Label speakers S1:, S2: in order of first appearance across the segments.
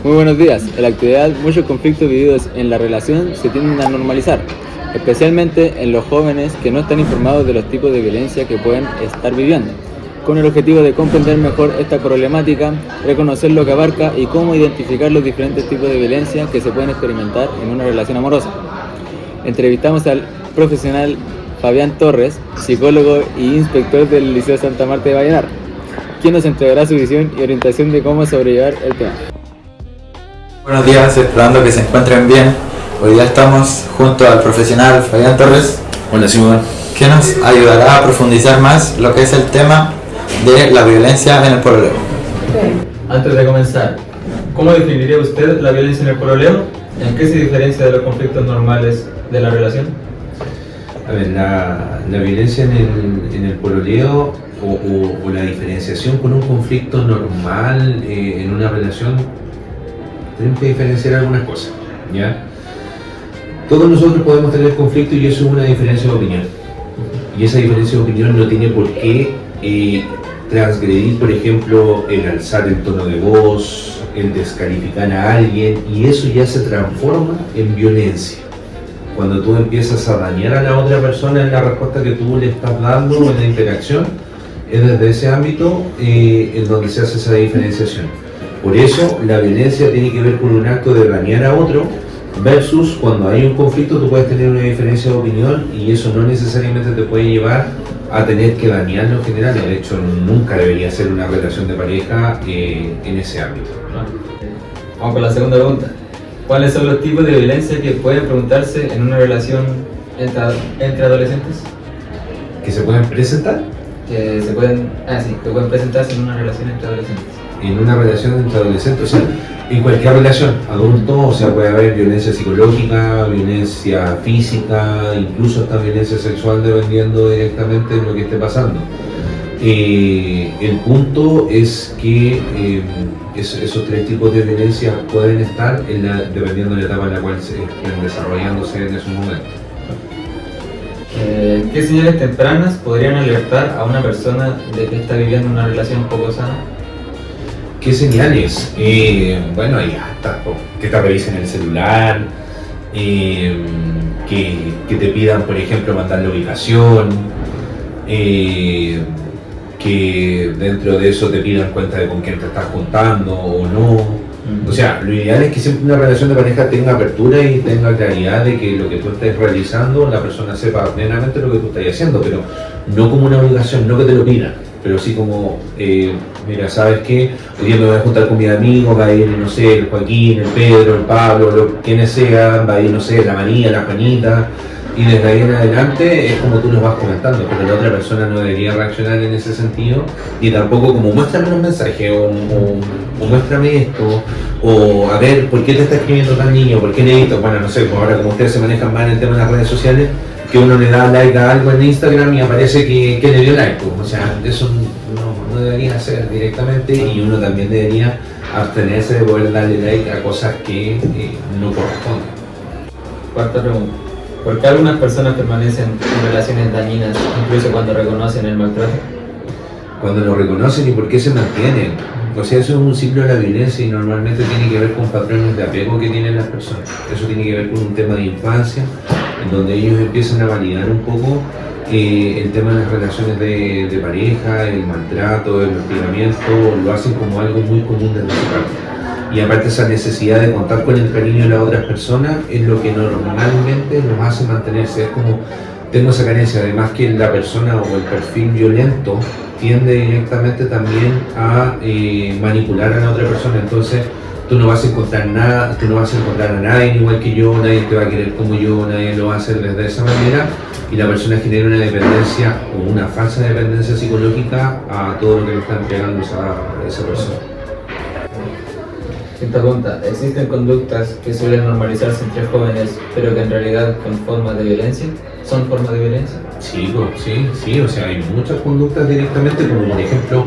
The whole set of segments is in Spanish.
S1: Muy buenos días. En la actualidad, muchos conflictos vividos en la relación se tienden a normalizar, especialmente en los jóvenes que no están informados de los tipos de violencia que pueden estar viviendo, con el objetivo de comprender mejor esta problemática, reconocer lo que abarca y cómo identificar los diferentes tipos de violencia que se pueden experimentar en una relación amorosa. Entrevistamos al profesional Fabián Torres, psicólogo y inspector del Liceo Santa Marta de Vallenar, quien nos entregará su visión y orientación de cómo sobrellevar el tema.
S2: Buenos días, esperando que se encuentren bien. Hoy día estamos junto al profesional Fabián Torres.
S3: Hola Simón.
S2: Que nos ayudará a profundizar más lo que es el tema de la violencia en el pololeo.
S1: Antes de comenzar, ¿cómo definiría usted la violencia en el pololeo? ¿En qué se diferencia de los conflictos normales de la relación?
S3: A ver, la violencia en el pololeo o la diferenciación con un conflicto normal en una relación, tenemos que diferenciar algunas cosas, ¿ya? Todos nosotros podemos tener conflicto y eso es una diferencia de opinión. Y esa diferencia de opinión no tiene por qué transgredir, por ejemplo, el alzar el tono de voz, el descalificar a alguien, y eso ya se transforma en violencia. Cuando tú empiezas a dañar a la otra persona en la respuesta que tú le estás dando en la interacción, es desde ese ámbito en donde se hace esa diferenciación. Por eso la violencia tiene que ver con un acto de dañar a otro, versus cuando hay un conflicto tú puedes tener una diferencia de opinión y eso no necesariamente te puede llevar a tener que dañarlo en general. De hecho, nunca debería ser una relación de pareja en ese ámbito.
S1: Vamos con la segunda pregunta. ¿Cuáles son los tipos de violencia que pueden preguntarse en una relación entre adolescentes?
S3: ¿Que se pueden presentar?
S1: Que pueden presentarse en una relación entre adolescentes.
S3: En una relación entre adolescentes, o sea, en cualquier relación, adulto, o sea, puede haber violencia psicológica, violencia física, incluso hasta violencia sexual, dependiendo directamente de lo que esté pasando. El punto es que esos tres tipos de violencia pueden estar dependiendo de la etapa en la cual se estén desarrollándose en esos momentos.
S1: ¿Qué señales tempranas podrían alertar a una persona de que está viviendo una relación poco sana?
S3: ¿Qué señales? Bueno, hay hasta que te revisen el celular, que te pidan, por ejemplo, mandar la ubicación, que dentro de eso te pidan cuenta de con quién te estás juntando o no. O sea, lo ideal es que siempre una relación de pareja tenga apertura y tenga claridad de que lo que tú estés realizando, la persona sepa plenamente lo que tú estás haciendo, pero no como una obligación, no que te lo pidan, pero sí como, mira, ¿sabes qué? Hoy día me voy a juntar con mis amigos, va a ir, no sé, el Joaquín, el Pedro, el Pablo, quienes sean, va a ir, no sé, la María, la Juanita, y desde ahí en adelante es como tú nos vas comentando, pero la otra persona no debería reaccionar en ese sentido, y tampoco como muéstrame un mensaje, o muéstrame esto, o a ver, ¿por qué te está escribiendo tal niño? ¿Por qué necesito? Bueno, no sé, pues ahora como ustedes se manejan más en el tema de las redes sociales, que uno le da like a algo en Instagram y aparece que le dio like, pues. O sea, eso no debería hacer directamente, y uno también debería abstenerse de poder darle like a cosas que no corresponden.
S1: Cuarta pregunta. ¿Por qué algunas personas permanecen en relaciones dañinas incluso cuando reconocen el maltrato?
S3: Cuando lo reconocen y por qué se mantienen. O sea, eso es un ciclo de la violencia y normalmente tiene que ver con patrones de apego que tienen las personas. Eso tiene que ver con un tema de infancia, en donde ellos empiezan a validar un poco el tema de las relaciones de pareja, el maltrato, el hostigamiento, lo hacen como algo muy común de su parte. Y aparte esa necesidad de contar con el cariño de las otras personas es lo que normalmente nos hace mantenerse. Es como, tengo esa carencia, además que la persona o el perfil violento tiende directamente también a manipular a la otra persona. Entonces tú no vas a encontrar nada, tú no vas a encontrar a nadie igual que yo, nadie te va a querer como yo, nadie lo va a hacer desde esa manera, y la persona genera una dependencia o una falsa dependencia psicológica a todo lo que le están pegando a esa persona.
S1: Quinta pregunta. ¿Existen conductas que suelen normalizarse entre jóvenes, pero que en realidad son formas de violencia?
S3: Sí, o sea, hay muchas conductas directamente, como por ejemplo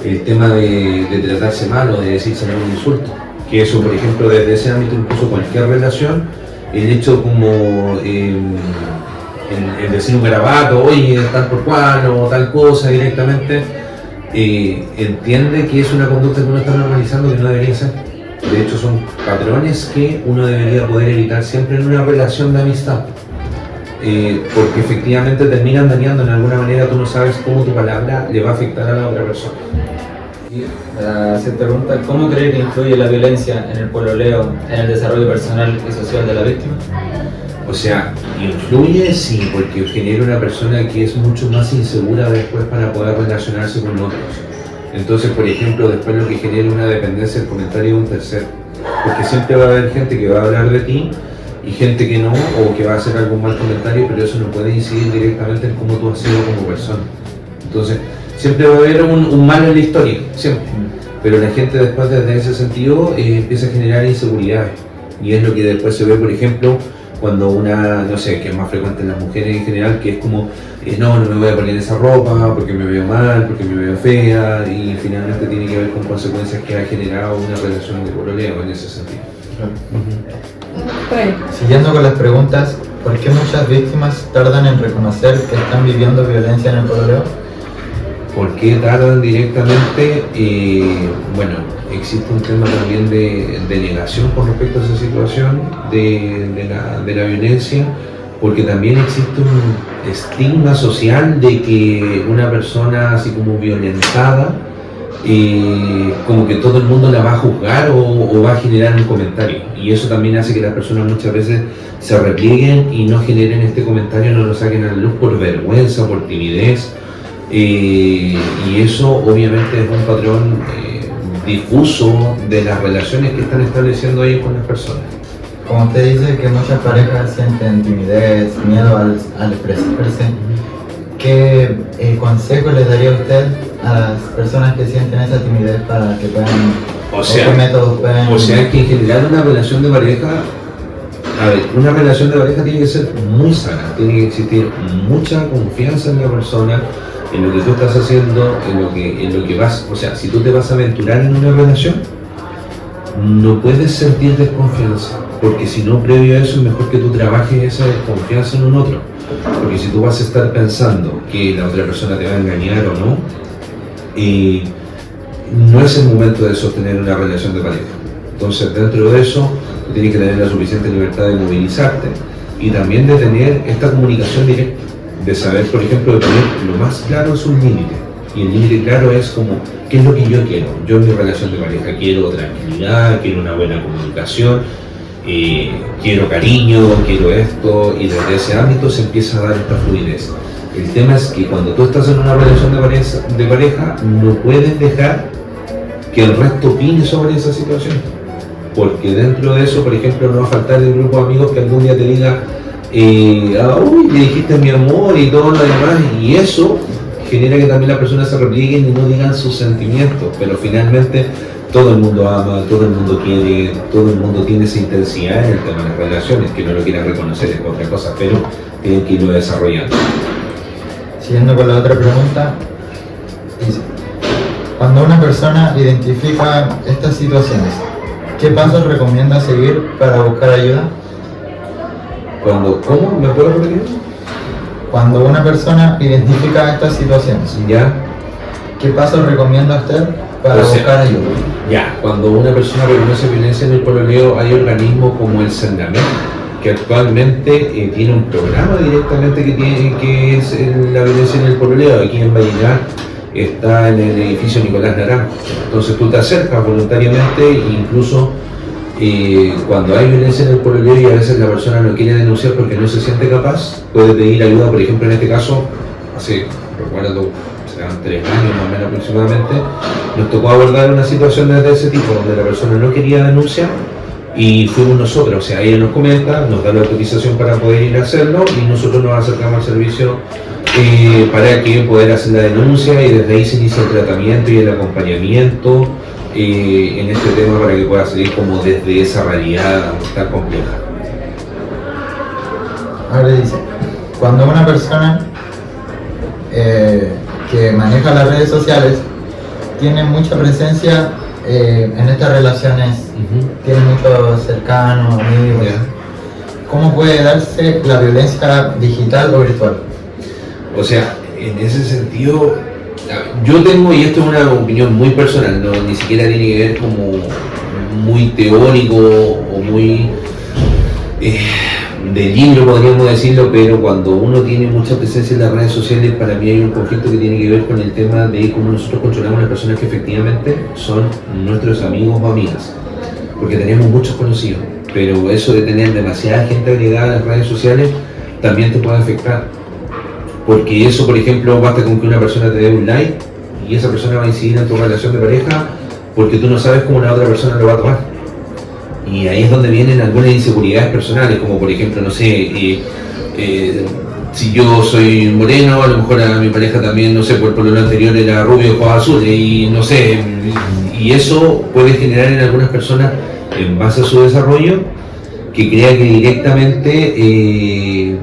S3: el tema de tratarse mal o de decirse un insulto. Que eso, por ejemplo, desde ese ámbito, incluso cualquier relación, el hecho como el decir un garabato, oye, tal por cual o tal cosa directamente, entiende que es una conducta que uno está normalizando que no debería ser. De hecho, son patrones que uno debería poder evitar siempre en una relación de amistad. Porque efectivamente terminan dañando en alguna manera, tú no sabes cómo tu palabra le va a afectar a la otra persona.
S1: Y para hacerte pregunta, ¿cómo cree que influye la violencia en el pololeo, en el desarrollo personal y social de la víctima?
S3: O sea, influye sí, porque genera una persona que es mucho más insegura después para poder relacionarse con otros. Entonces, por ejemplo, después lo que genera una dependencia del comentario de un tercero. Porque siempre va a haber gente que va a hablar de ti y gente que no, o que va a hacer algún mal comentario, pero eso no puede incidir directamente en cómo tú has sido como persona. Entonces, siempre va a haber un malo en la historia, siempre. Pero la gente después, desde ese sentido, empieza a generar inseguridades. Y es lo que después se ve, por ejemplo, cuando una, no sé, que es más frecuente en las mujeres en general, que es como, no me voy a poner esa ropa porque me veo mal, porque me veo fea, y finalmente tiene que ver con consecuencias que ha generado una relación de pololeo en ese sentido.
S4: Siguiendo con las preguntas, ¿por qué muchas víctimas tardan en reconocer que están viviendo violencia en el pololeo?
S3: ¿Por qué tardan directamente? Bueno, existe un tema también de negación con respecto a esa situación de la violencia, porque también existe un estigma social de que una persona así como violentada, como que todo el mundo la va a juzgar o va a generar un comentario, y eso también hace que las personas muchas veces se replieguen y no generen este comentario, no lo saquen a la luz por vergüenza, por timidez. Y eso obviamente es un patrón difuso de las relaciones que están estableciendo ahí con las personas.
S4: Como usted dice que muchas parejas sienten timidez, miedo al expresarse, ¿qué consejo les daría usted a las personas que sienten esa timidez para que puedan, qué métodos pueden?
S3: O sea que en general una relación de pareja, una relación de pareja tiene que ser muy sana, tiene que existir mucha confianza en la persona, en lo que tú estás haciendo, en lo que vas, o sea, si tú te vas a aventurar en una relación, no puedes sentir desconfianza, porque si no, previo a eso, es mejor que tú trabajes esa desconfianza en un otro, porque si tú vas a estar pensando que la otra persona te va a engañar o no, no es el momento de sostener una relación de pareja. Entonces, dentro de eso, tú tienes que tener la suficiente libertad de movilizarte y también de tener esta comunicación directa, de saber, por ejemplo, de poner lo más claro es un límite. Y el límite claro es como, ¿qué es lo que yo quiero? Yo en mi relación de pareja quiero tranquilidad, quiero una buena comunicación, quiero cariño, quiero esto, y desde ese ámbito se empieza a dar esta fluidez. El tema es que cuando tú estás en una relación de pareja, no puedes dejar que el resto opine sobre esa situación. Porque dentro de eso, por ejemplo, no va a faltar el grupo de amigos que algún día te diga, uy, le dijiste mi amor y todo lo demás, y eso genera que también las personas se replieguen y no digan sus sentimientos, pero finalmente todo el mundo ama, todo el mundo quiere, todo el mundo tiene esa intensidad en el tema de las relaciones, que no lo quieran reconocer es otra cosa, pero tienen que irlo desarrollando.
S4: Siguiendo con la otra pregunta, dice, cuando una persona identifica estas situaciones, ¿qué pasos recomienda seguir para buscar ayuda?
S3: ¿Cómo? ¿Me puedo repetir?
S4: Cuando una persona identifica estas situaciones,
S3: ¿Ya?
S4: ¿qué pasos recomienda usted para buscar ayuda?
S3: Ya, cuando una persona reconoce violencia en el pololeo, hay organismos como el CENAMET, que actualmente tiene un programa directamente que es la violencia en el pololeo. Aquí en Vallenar está en el edificio Nicolás Naranjo. Entonces tú te acercas voluntariamente e incluso cuando hay violencia en el pololeo y a veces la persona no quiere denunciar porque no se siente capaz, puede pedir ayuda. Por ejemplo, en este caso, recuerdo, serán 3 años más o menos aproximadamente, nos tocó abordar una situación de ese tipo donde la persona no quería denunciar y fuimos nosotros, o sea, ella nos comenta, nos da la autorización para poder ir a hacerlo y nosotros nos acercamos al servicio para que poder hacer la denuncia, y desde ahí se inicia el tratamiento y el acompañamiento en este tema para que pueda salir como desde esa realidad tan compleja.
S4: Ahora dice, cuando una persona que maneja las redes sociales tiene mucha presencia en estas relaciones, tiene muchos cercanos, amigos, ¿cómo puede darse la violencia digital o virtual?
S3: O sea, en ese sentido, yo tengo, y esto es una opinión muy personal, no, ni siquiera tiene que ver como muy teórico o muy de libro, podríamos decirlo, pero cuando uno tiene mucha presencia en las redes sociales, para mí hay un conflicto que tiene que ver con el tema de cómo nosotros controlamos a las personas que efectivamente son nuestros amigos o amigas, porque tenemos muchos conocidos, pero eso de tener demasiada gente agregada a las redes sociales también te puede afectar, porque eso, por ejemplo, basta con que una persona te dé un like y esa persona va a incidir en tu relación de pareja porque tú no sabes cómo la otra persona lo va a tomar. Y ahí es donde vienen algunas inseguridades personales, como por ejemplo, no sé, si yo soy moreno, a lo mejor a mi pareja también, no sé, por lo anterior era rubio, ojos azules, y no sé, y eso puede generar en algunas personas, en base a su desarrollo, que crea que directamente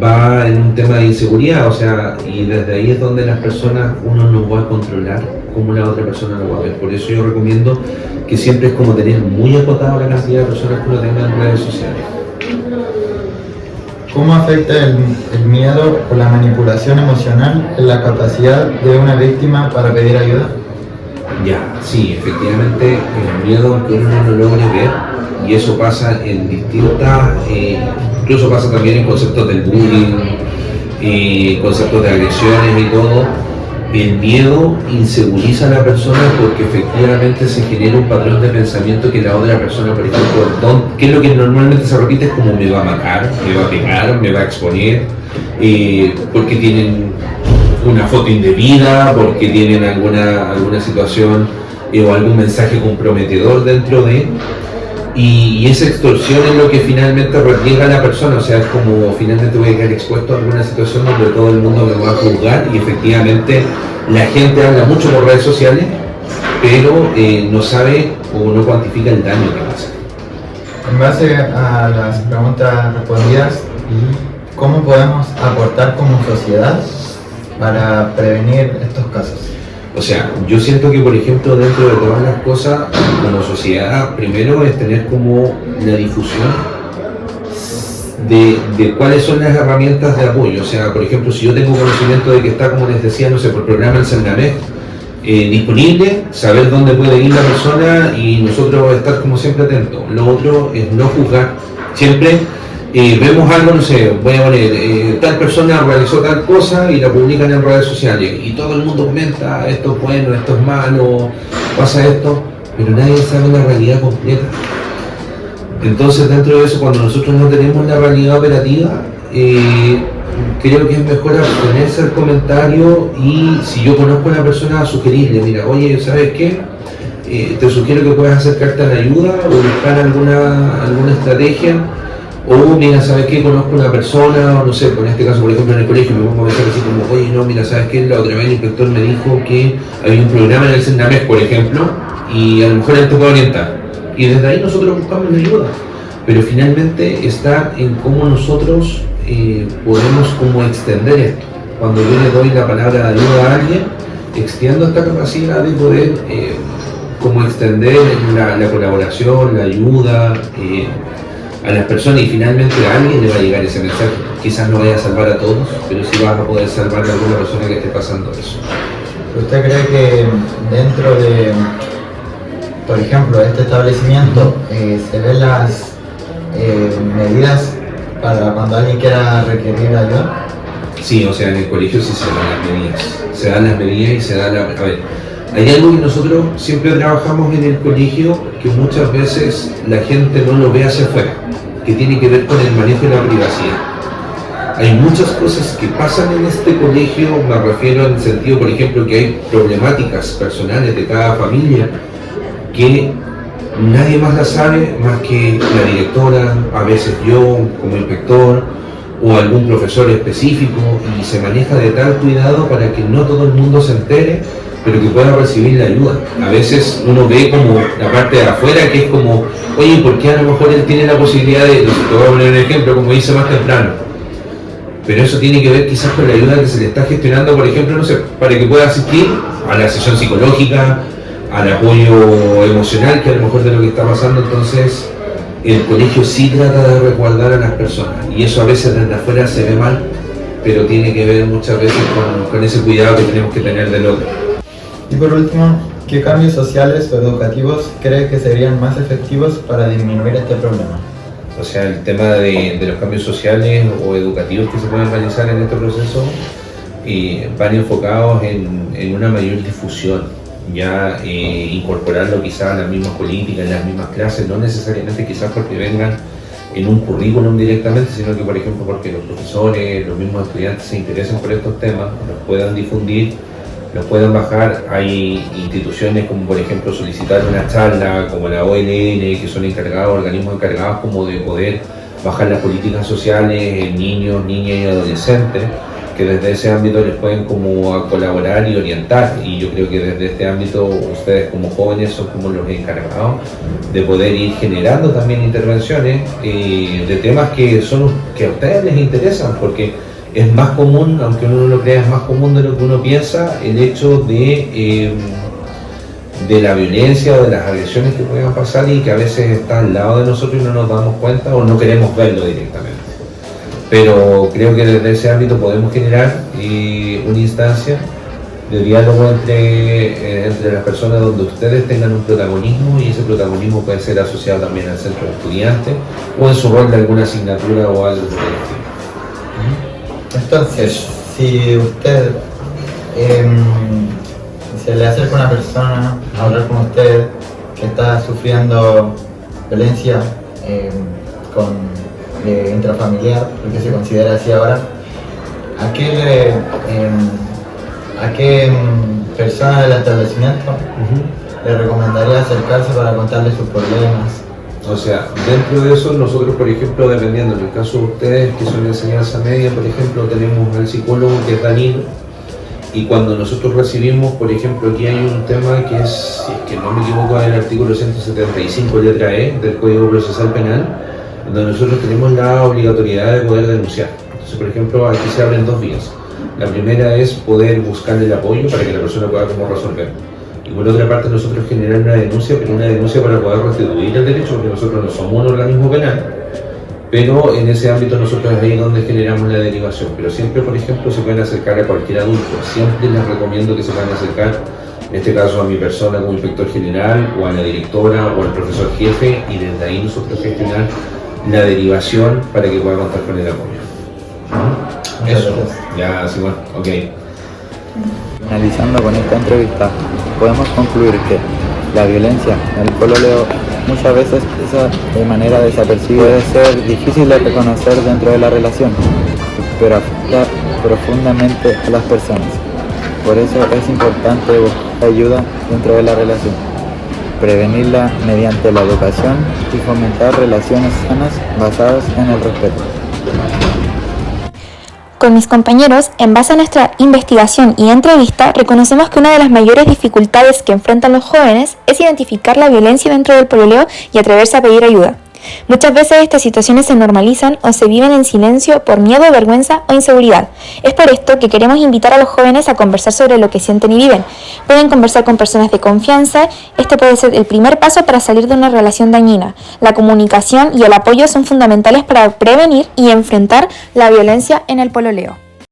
S3: va en un tema de inseguridad, o sea, y desde ahí es donde las personas, uno no va a controlar cómo la otra persona lo va a ver. Por eso yo recomiendo que siempre es como tener muy acotado la cantidad de personas que uno tenga en redes sociales.
S4: ¿Cómo afecta el miedo o la manipulación emocional en la capacidad de una víctima para pedir ayuda?
S3: Ya, sí, efectivamente el miedo que uno no logre ver, y eso pasa en distintas, incluso pasa también en conceptos del bullying, conceptos de agresiones y todo. El miedo inseguriza a la persona porque efectivamente se genera un patrón de pensamiento que la otra persona, por ejemplo, que es lo que normalmente se repite, es como me va a matar, me va a pegar, me va a exponer, porque tienen una foto indebida, porque tienen alguna situación o algún mensaje comprometedor dentro de, y esa extorsión es lo que finalmente repliega a la persona, o sea, es como finalmente voy a quedar expuesto a alguna situación donde todo el mundo me va a juzgar, y efectivamente la gente habla mucho por redes sociales, pero no sabe o no cuantifica el daño que pasa.
S4: En base a las preguntas respondidas, ¿cómo podemos aportar como sociedad para prevenir estos casos?
S3: O sea, yo siento que, por ejemplo, dentro de todas las cosas, como sociedad, primero es tener como la difusión de cuáles son las herramientas de apoyo. O sea, por ejemplo, si yo tengo conocimiento de que está, como les decía, no sé, por programa el CERNAMEC disponible, saber dónde puede ir la persona y nosotros estar como siempre atentos. Lo otro es no juzgar. Siempre vemos algo, no sé, voy a poner, tal persona realizó tal cosa y la publican en redes sociales y todo el mundo comenta, esto es bueno, esto es malo, pasa esto, pero nadie sabe la realidad completa. Entonces, dentro de eso, cuando nosotros no tenemos la realidad operativa, creo que es mejor abstenerse al comentario, y si yo conozco a la persona, sugerirle, mira, oye, ¿sabes qué? Te sugiero que puedas acercarte a la ayuda o buscar alguna estrategia. O mira, ¿sabes qué? Conozco a una persona, o no sé, en este caso, por ejemplo, en el colegio me pongo a pensar así como, oye, no, mira, ¿sabes qué? La otra vez el inspector me dijo que había un programa en el CERNAMEC, por ejemplo, y a lo mejor él te puede orientar. Y desde ahí nosotros buscamos la ayuda. Pero finalmente está en cómo nosotros podemos como extender esto. Cuando yo le doy la palabra de ayuda a alguien, extiendo esta capacidad de poder como extender la colaboración, la ayuda, a las personas, y finalmente a alguien le va a llegar ese mensaje. Quizás no vaya a salvar a todos, pero sí vas a poder salvar a alguna persona que esté pasando eso.
S4: ¿Usted cree que dentro de, por ejemplo, este establecimiento se ven las medidas para cuando alguien quiera requerir ayuda?
S3: Sí, o sea, en el colegio sí se dan las medidas. Se dan las medidas y se da la... A ver, hay algo que nosotros siempre trabajamos en el colegio, que muchas veces la gente no lo ve hacia afuera, que tiene que ver con el manejo de la privacidad. Hay muchas cosas que pasan en este colegio, me refiero en el sentido, por ejemplo, que hay problemáticas personales de cada familia que nadie más las sabe más que la directora, a veces yo como inspector o algún profesor específico, y se maneja de tal cuidado para que no todo el mundo se entere, pero que pueda recibir la ayuda. A veces uno ve como la parte de afuera, que es como, oye, ¿por qué a lo mejor él tiene la posibilidad de, te voy a poner un ejemplo, como dice más temprano? Pero eso tiene que ver quizás con la ayuda que se le está gestionando, por ejemplo, no sé, para que pueda asistir a la sesión psicológica, al apoyo emocional, que a lo mejor de lo que está pasando. Entonces, el colegio sí trata de resguardar a las personas, y eso a veces desde afuera se ve mal, pero tiene que ver muchas veces con ese cuidado que tenemos que tener del otro.
S4: Y por último, ¿Qué cambios sociales o educativos cree que serían más efectivos para disminuir este problema?
S3: O sea, el tema de los cambios sociales o educativos que se pueden realizar en este proceso van enfocados en una mayor difusión, ya incorporarlo quizás a las mismas políticas, en las mismas clases, no necesariamente quizás porque vengan en un currículum directamente, sino que por ejemplo porque los profesores, los mismos estudiantes se interesen por estos temas, los puedan difundir, los puedan bajar. Hay instituciones como por ejemplo solicitar una charla, como la ONN, que son organismos encargados como de poder bajar las políticas sociales en niños, niñas y adolescentes, que desde ese ámbito les pueden como colaborar y orientar, y yo creo que desde este ámbito ustedes como jóvenes son como los encargados de poder ir generando también intervenciones de temas que a ustedes les interesan, porque es más común, aunque uno no lo crea, es más común de lo que uno piensa el hecho de la violencia o de las agresiones que puedan pasar y que a veces está al lado de nosotros y no nos damos cuenta o no queremos verlo directamente. Pero creo que desde ese ámbito podemos generar una instancia de diálogo entre las personas donde ustedes tengan un protagonismo, y ese protagonismo puede ser asociado también al centro de estudiantes o en su rol de alguna asignatura o algo por el estilo.
S4: Entonces, si usted se le acerca una persona a hablar con usted que está sufriendo violencia intrafamiliar, porque se considera así ahora, ¿a qué persona del establecimiento le recomendaría acercarse para contarle sus problemas?
S3: O sea, dentro de eso nosotros, por ejemplo, dependiendo, en el caso de ustedes que son de enseñanza media, por ejemplo, tenemos al psicólogo que es Danilo, y cuando nosotros recibimos, por ejemplo, aquí hay un tema que es, si es que no me equivoco, es el artículo 175 letra E del Código Procesal Penal, donde nosotros tenemos la obligatoriedad de poder denunciar. Entonces, por ejemplo, aquí se abren dos vías. La primera es poder buscarle el apoyo para que la persona pueda como resolver. Y por otra parte, nosotros generar una denuncia, pero una denuncia para poder restituir el derecho, porque nosotros no somos un organismo penal, pero en ese ámbito nosotros es ahí donde generamos la derivación. Pero siempre, por ejemplo, se pueden acercar a cualquier adulto. Siempre les recomiendo que se puedan acercar, en este caso a mi persona como inspector general, o a la directora, o al profesor jefe, y desde ahí nosotros gestionar la derivación para que pueda contar con el apoyo. Eso, ya, sí, bueno, ok.
S1: Analizando con esta entrevista, podemos concluir que la violencia en el pololeo muchas veces de manera desapercibida puede ser difícil de reconocer dentro de la relación, pero afecta profundamente a las personas. Por eso es importante buscar ayuda dentro de la relación, prevenirla mediante la educación y fomentar relaciones sanas basadas en el respeto.
S5: Con mis compañeros, en base a nuestra investigación y entrevista, reconocemos que una de las mayores dificultades que enfrentan los jóvenes es identificar la violencia dentro del pololeo y atreverse a pedir ayuda. Muchas veces estas situaciones se normalizan o se viven en silencio por miedo, vergüenza o inseguridad. Es por esto que queremos invitar a los jóvenes a conversar sobre lo que sienten y viven. Pueden conversar con personas de confianza. Este puede ser el primer paso para salir de una relación dañina. La comunicación y el apoyo son fundamentales para prevenir y enfrentar la violencia en el pololeo.